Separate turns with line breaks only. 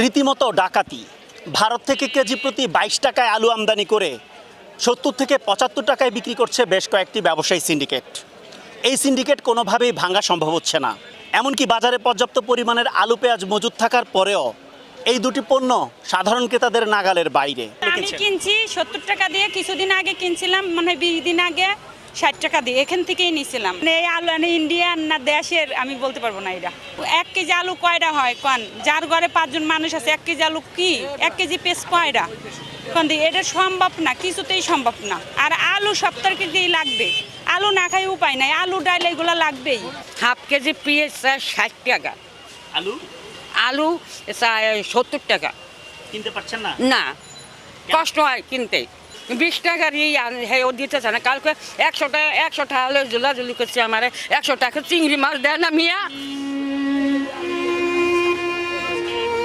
রীতিমতো ডাকাতি। ভারত থেকে কেজি প্রতি 22 টাকায় আলু আমদানি করে 70 থেকে 75 টাকায় বিক্রি করছে বেশ কয়েকটি ব্যবসায়ী সিন্ডিকেট। এই সিন্ডিকেট কোনোভাবেই ভাঙা সম্ভব হচ্ছে না। এমনকি বাজারে পর্যাপ্ত পরিমাণের আলু পেঁয়াজ মজুদ থাকার পরেও এই দুটি পণ্য সাধারণ ক্রেতাদের নাগালের বাইরে।
আমি কিনছি 70 টাকা দিয়ে, কিছুদিন আগে কিনছিলাম মানে 20 দিন আগে 60 টাকা দিয়ে, এখান থেকেই নিয়েছিলাম। এই আলু ইন্ডিয়ান না দেশের আমি বলতে পারবো না। এটা 1 কেজি আলু কয়টা হয় কন? যার ঘরে 5 জন মানুষ আছে 1 কেজি আলু কি 1 কেজি পেঁয়াজ কয়টা কন? এটা সম্ভব না, কিছুতেই সম্ভব না। আর আলু 70 কেজি লাগবে, আলু না খাই উপায় নাই, আলু ডাল এগুলো লাগবেই।
হাফ কেজি পেঁয়াজ 60 টাকা,
আলু
আলু 70 টাকা।
কিনতে পারছেন না?
না, কষ্ট হয় কিনতে। 20 টাকার ও দিতেছে না। কালকে 100 টাকা হলে জোলাজুলি করছে আমার, 100 টাকা চিংড়ি মাছ দেয় না মিয়া।